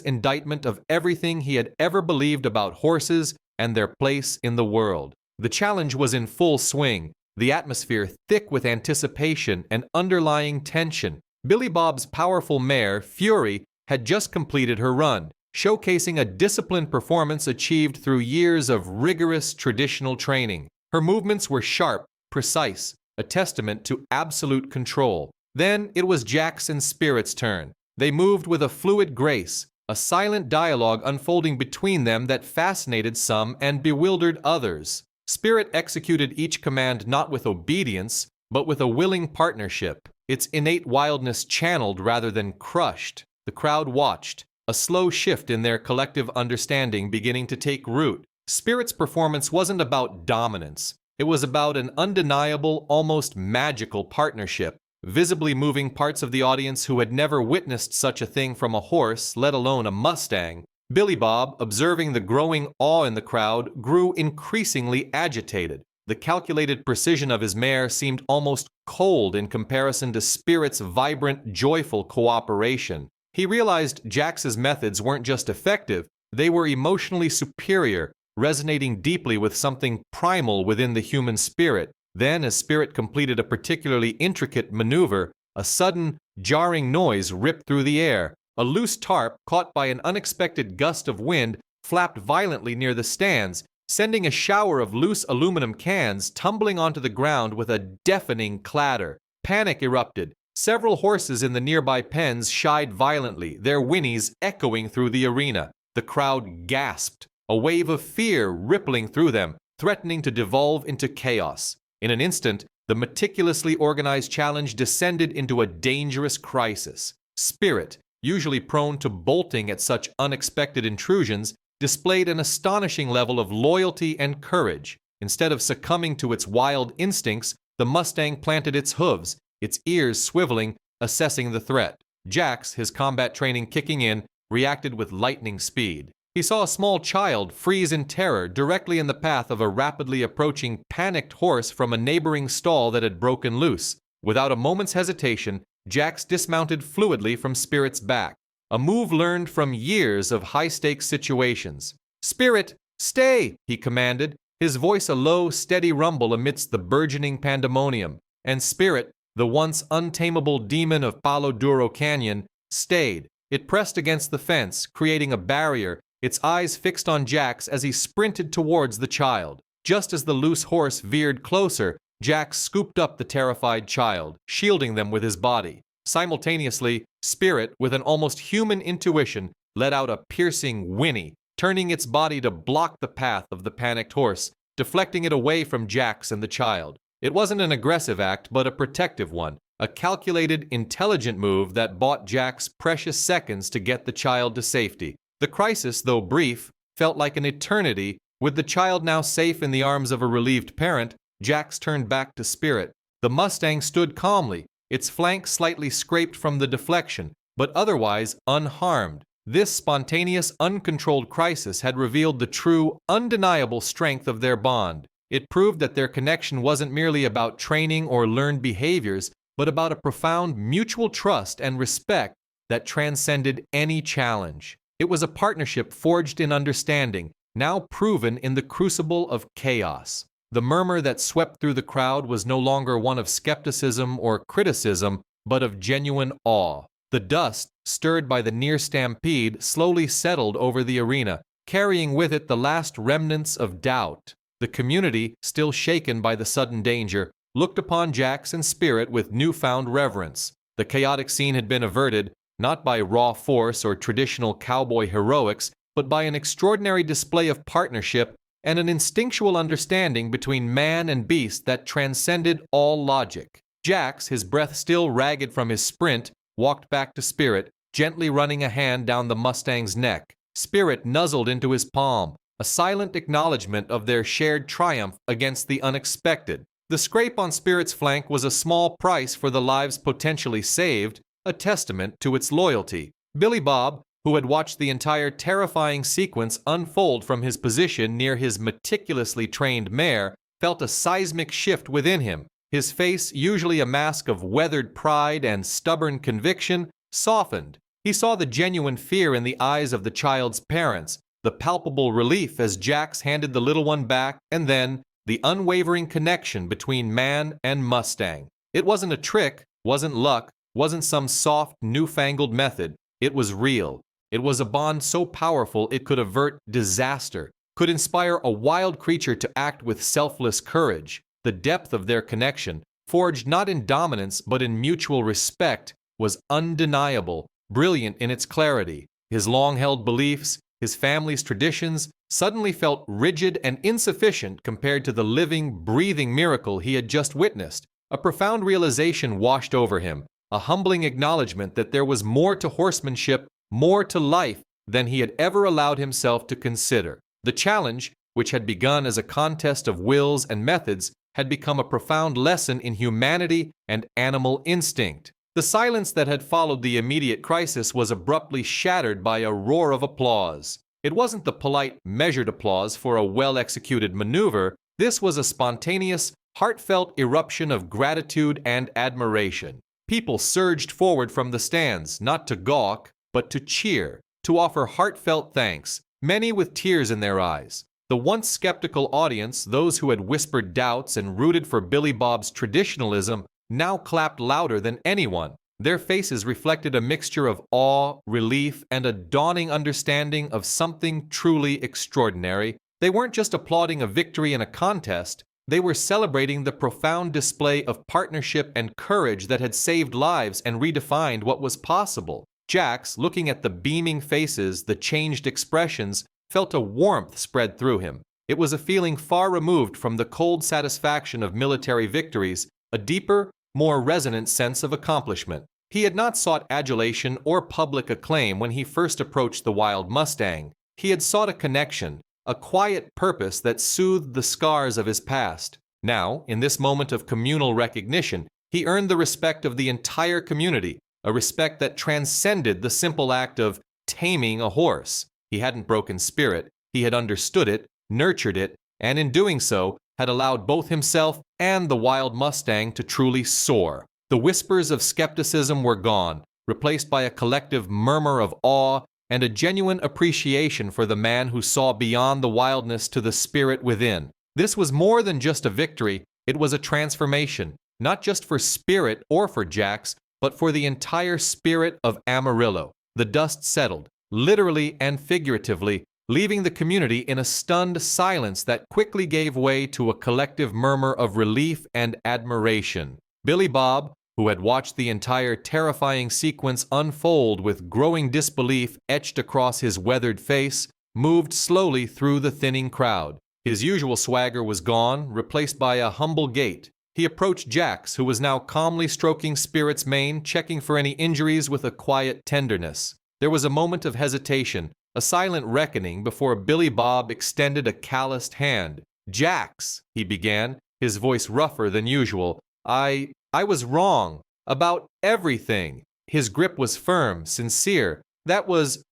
indictment of everything he had ever believed about horses and their place in the world. The challenge was in full swing, the atmosphere thick with anticipation and underlying tension. Billy Bob's powerful mare, Fury, had just completed her run, showcasing a disciplined performance achieved through years of rigorous traditional training. Her movements were sharp, precise, a testament to absolute control. Then it was Jax and Spirit's turn. They moved with a fluid grace, a silent dialogue unfolding between them that fascinated some and bewildered others. Spirit executed each command not with obedience, but with a willing partnership, its innate wildness channeled rather than crushed. The crowd watched, a slow shift in their collective understanding beginning to take root. Spirit's performance wasn't about dominance. It was about an undeniable, almost magical partnership, visibly moving parts of the audience who had never witnessed such a thing from a horse, let alone a Mustang. Billy Bob, observing the growing awe in the crowd, grew increasingly agitated. The calculated precision of his mare seemed almost cold in comparison to Spirit's vibrant, joyful cooperation. He realized Jax's methods weren't just effective, they were emotionally superior, resonating deeply with something primal within the human spirit. Then, as Spirit completed a particularly intricate maneuver, a sudden, jarring noise ripped through the air. A loose tarp, caught by an unexpected gust of wind, flapped violently near the stands, sending a shower of loose aluminum cans tumbling onto the ground with a deafening clatter. Panic erupted. Several horses in the nearby pens shied violently, their whinnies echoing through the arena. The crowd gasped, a wave of fear rippling through them, threatening to devolve into chaos. In an instant, the meticulously organized challenge descended into a dangerous crisis. Spirit, usually prone to bolting at such unexpected intrusions, displayed an astonishing level of loyalty and courage. Instead of succumbing to its wild instincts, the Mustang planted its hooves, its ears swiveling, assessing the threat. Jax, his combat training kicking in, reacted with lightning speed. He saw a small child freeze in terror directly in the path of a rapidly approaching panicked horse from a neighboring stall that had broken loose. Without a moment's hesitation, Jax dismounted fluidly from Spirit's back, a move learned from years of high-stakes situations. "Spirit, stay!" he commanded, his voice a low, steady rumble amidst the burgeoning pandemonium. And Spirit, the once untamable demon of Palo Duro Canyon, stayed. It pressed against the fence, creating a barrier, its eyes fixed on Jax as he sprinted towards the child. Just as the loose horse veered closer, Jax scooped up the terrified child, shielding them with his body. Simultaneously, Spirit, with an almost human intuition, let out a piercing whinny, turning its body to block the path of the panicked horse, deflecting it away from Jax and the child. It wasn't an aggressive act, but a protective one, a calculated, intelligent move that bought Jax precious seconds to get the child to safety. The crisis, though brief, felt like an eternity. With the child now safe in the arms of a relieved parent, Jax turned back to Spirit. The Mustang stood calmly, its flank slightly scraped from the deflection, but otherwise unharmed. This spontaneous, uncontrolled crisis had revealed the true, undeniable strength of their bond. It proved that their connection wasn't merely about training or learned behaviors, but about a profound mutual trust and respect that transcended any challenge. It was a partnership forged in understanding, now proven in the crucible of chaos. The murmur that swept through the crowd was no longer one of skepticism or criticism, but of genuine awe. The dust, stirred by the near stampede, slowly settled over the arena, carrying with it the last remnants of doubt. The community, still shaken by the sudden danger, looked upon Jax and Spirit with newfound reverence. The chaotic scene had been averted, not by raw force or traditional cowboy heroics, but by an extraordinary display of partnership and an instinctual understanding between man and beast that transcended all logic. Jax, his breath still ragged from his sprint, walked back to Spirit, gently running a hand down the Mustang's neck. Spirit nuzzled into his palm, a silent acknowledgement of their shared triumph against the unexpected. The scrape on Spirit's flank was a small price for the lives potentially saved, a testament to its loyalty. Billy Bob, who had watched the entire terrifying sequence unfold from his position near his meticulously trained mare, felt a seismic shift within him. His face, usually a mask of weathered pride and stubborn conviction, softened. He saw the genuine fear in the eyes of the child's parents, the palpable relief as Jax handed the little one back, and then the unwavering connection between man and Mustang. It wasn't a trick, wasn't luck, wasn't some soft, newfangled method. It was real. It was a bond so powerful it could avert disaster, could inspire a wild creature to act with selfless courage. The depth of their connection, forged not in dominance but in mutual respect, was undeniable, brilliant in its clarity. His long-held beliefs, his family's traditions, suddenly felt rigid and insufficient compared to the living, breathing miracle he had just witnessed. A profound realization washed over him, a humbling acknowledgement that there was more to horsemanship, more to life than he had ever allowed himself to consider. The challenge, which had begun as a contest of wills and methods, had become a profound lesson in humanity and animal instinct. The silence that had followed the immediate crisis was abruptly shattered by a roar of applause. It wasn't the polite, measured applause for a well-executed maneuver. This was a spontaneous, heartfelt eruption of gratitude and admiration. People surged forward from the stands, not to gawk, but to cheer, to offer heartfelt thanks, many with tears in their eyes. The once skeptical audience, those who had whispered doubts and rooted for Billy Bob's traditionalism, now clapped louder than anyone. Their faces reflected a mixture of awe, relief, and a dawning understanding of something truly extraordinary. They weren't just applauding a victory in a contest. They were celebrating the profound display of partnership and courage that had saved lives and redefined what was possible. Jax, looking at the beaming faces, the changed expressions, felt a warmth spread through him. It was a feeling far removed from the cold satisfaction of military victories, a deeper, more resonant sense of accomplishment. He had not sought adulation or public acclaim when he first approached the wild Mustang. He had sought a connection, a quiet purpose that soothed the scars of his past. Now, in this moment of communal recognition, he earned the respect of the entire community, a respect that transcended the simple act of taming a horse. He hadn't broken spirit, he had understood it, nurtured it, and in doing so, had allowed both himself and the wild mustang to truly soar. The whispers of skepticism were gone, replaced by a collective murmur of awe and a genuine appreciation for the man who saw beyond the wildness to the spirit within. This was more than just a victory, it was a transformation, not just for Spirit or for Jax, but for the entire spirit of Amarillo. The dust settled, literally and figuratively, leaving the community in a stunned silence that quickly gave way to a collective murmur of relief and admiration. Billy Bob, who had watched the entire terrifying sequence unfold with growing disbelief etched across his weathered face, moved slowly through the thinning crowd. His usual swagger was gone, replaced by a humble gait. He approached Jax, who was now calmly stroking Spirit's mane, checking for any injuries with a quiet tenderness. There was a moment of hesitation, a silent reckoning before Billy Bob extended a calloused hand. "Jax," he began, his voice rougher than usual, I was wrong. About everything." His grip was firm, sincere. That was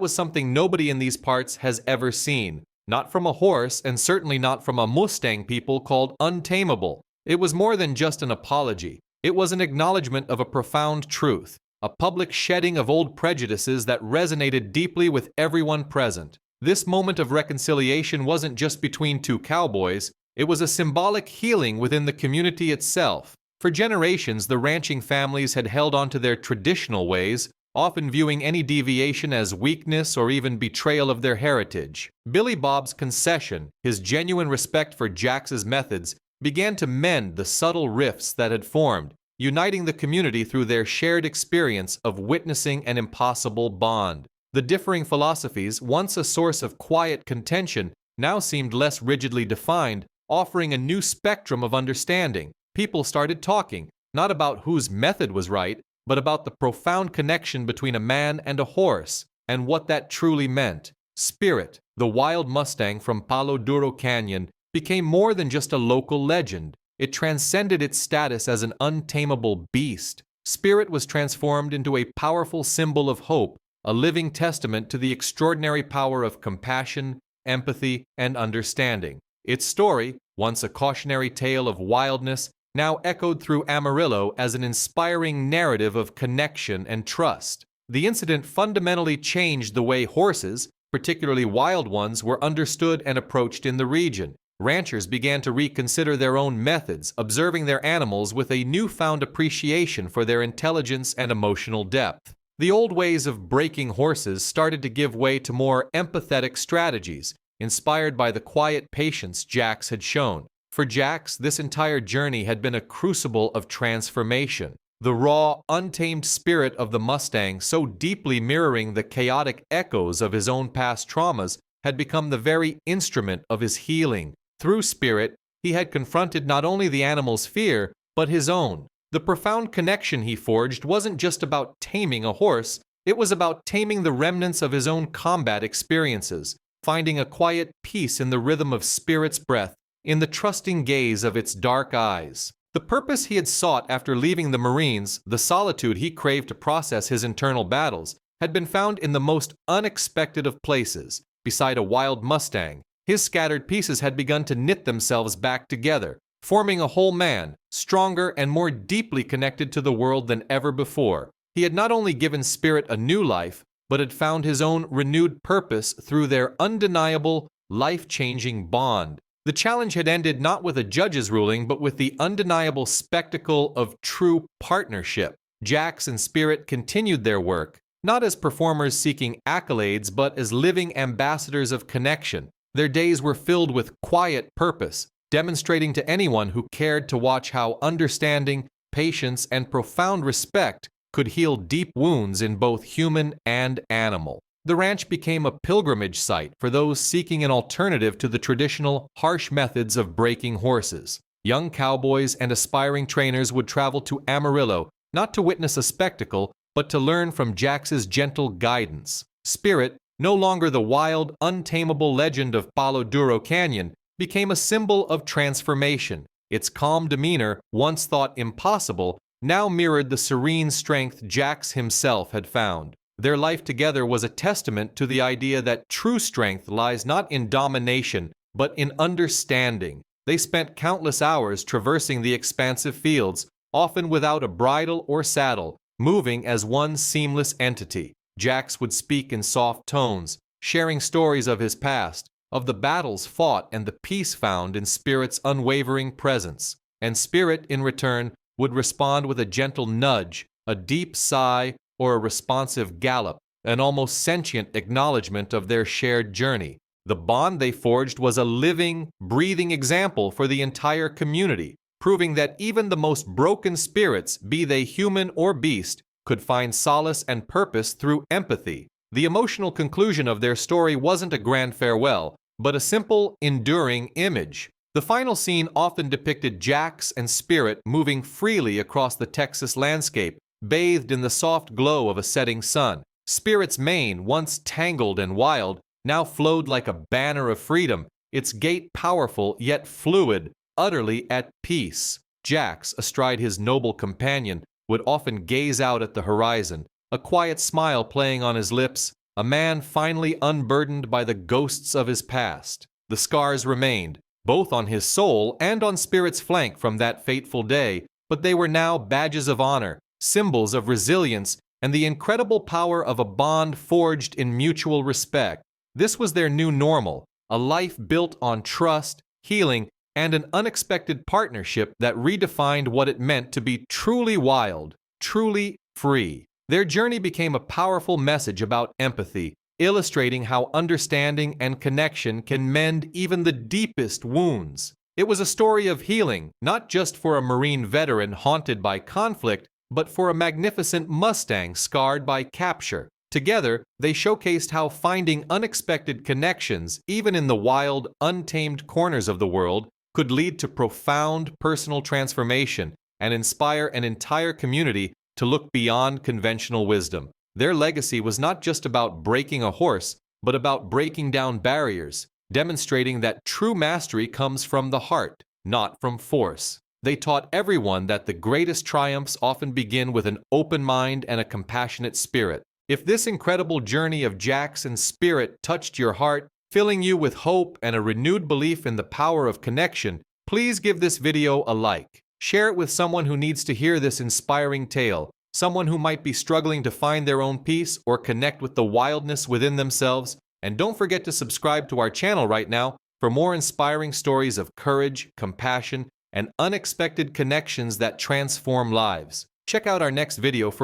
something nobody in these parts has ever seen. Not from a horse, and certainly not from a mustang people called untamable. It was more than just an apology. It was an acknowledgement of a profound truth, a public shedding of old prejudices that resonated deeply with everyone present. This moment of reconciliation wasn't just between two cowboys, it was a symbolic healing within the community itself. For generations, the ranching families had held on to their traditional ways, often viewing any deviation as weakness or even betrayal of their heritage. Billy Bob's concession, his genuine respect for Jax's methods, began to mend the subtle rifts that had formed, uniting the community through their shared experience of witnessing an impossible bond. The differing philosophies, once a source of quiet contention, now seemed less rigidly defined, offering a new spectrum of understanding. People started talking, not about whose method was right, but about the profound connection between a man and a horse, and what that truly meant. Spirit, the wild mustang from Palo Duro Canyon, became more than just a local legend. It transcended its status as an untamable beast. Spirit was transformed into a powerful symbol of hope, a living testament to the extraordinary power of compassion, empathy, and understanding. Its story, once a cautionary tale of wildness, now echoed through Amarillo as an inspiring narrative of connection and trust. The incident fundamentally changed the way horses, particularly wild ones, were understood and approached in the region. Ranchers began to reconsider their own methods, observing their animals with a newfound appreciation for their intelligence and emotional depth. The old ways of breaking horses started to give way to more empathetic strategies, inspired by the quiet patience Jax had shown. For Jax, this entire journey had been a crucible of transformation. The raw, untamed spirit of the Mustang, so deeply mirroring the chaotic echoes of his own past traumas, had become the very instrument of his healing. Through Spirit, he had confronted not only the animal's fear, but his own. The profound connection he forged wasn't just about taming a horse, it was about taming the remnants of his own combat experiences, finding a quiet peace in the rhythm of Spirit's breath, in the trusting gaze of its dark eyes. The purpose he had sought after leaving the Marines, the solitude he craved to process his internal battles, had been found in the most unexpected of places. Beside a wild mustang, his scattered pieces had begun to knit themselves back together, forming a whole man, stronger and more deeply connected to the world than ever before. He had not only given Spirit a new life, but had found his own renewed purpose through their undeniable, life-changing bond. The challenge had ended not with a judge's ruling, but with the undeniable spectacle of true partnership. Jax and Spirit continued their work, not as performers seeking accolades, but as living ambassadors of connection. Their days were filled with quiet purpose, demonstrating to anyone who cared to watch how understanding, patience, and profound respect could heal deep wounds in both human and animal. The ranch became a pilgrimage site for those seeking an alternative to the traditional, harsh methods of breaking horses. Young cowboys and aspiring trainers would travel to Amarillo, not to witness a spectacle, but to learn from Jax's gentle guidance. Spirit, no longer the wild, untamable legend of Palo Duro Canyon, became a symbol of transformation. Its calm demeanor, once thought impossible, now mirrored the serene strength Jax himself had found. Their life together was a testament to the idea that true strength lies not in domination, but in understanding. They spent countless hours traversing the expansive fields, often without a bridle or saddle, moving as one seamless entity. Jax would speak in soft tones, sharing stories of his past, of the battles fought and the peace found in Spirit's unwavering presence. And Spirit, in return, would respond with a gentle nudge, a deep sigh, or a responsive gallop, an almost sentient acknowledgement of their shared journey. The bond they forged was a living, breathing example for the entire community, proving that even the most broken spirits, be they human or beast, could find solace and purpose through empathy. The emotional conclusion of their story wasn't a grand farewell, but a simple, enduring image. The final scene often depicted Jax and Spirit moving freely across the Texas landscape, bathed in the soft glow of a setting sun. Spirit's mane, once tangled and wild, now flowed like a banner of freedom, its gait powerful yet fluid, utterly at peace. Jax, astride his noble companion, would often gaze out at the horizon, a quiet smile playing on his lips, a man finally unburdened by the ghosts of his past. The scars remained, both on his soul and on Spirit's flank from that fateful day, but they were now badges of honor, symbols of resilience, and the incredible power of a bond forged in mutual respect. This was their new normal, a life built on trust, healing, and an unexpected partnership that redefined what it meant to be truly wild, truly free. Their journey became a powerful message about empathy, illustrating how understanding and connection can mend even the deepest wounds. It was a story of healing, not just for a Marine veteran haunted by conflict, but for a magnificent mustang scarred by capture. Together, they showcased how finding unexpected connections, even in the wild, untamed corners of the world, could lead to profound personal transformation and inspire an entire community to look beyond conventional wisdom. Their legacy was not just about breaking a horse, but about breaking down barriers, demonstrating that true mastery comes from the heart, not from force. They taught everyone that the greatest triumphs often begin with an open mind and a compassionate spirit. If this incredible journey of Jax and Spirit touched your heart, filling you with hope and a renewed belief in the power of connection, please give this video a like. Share it with someone who needs to hear this inspiring tale, someone who might be struggling to find their own peace or connect with the wildness within themselves. And don't forget to subscribe to our channel right now for more inspiring stories of courage, compassion, and unexpected connections that transform lives. Check out our next video for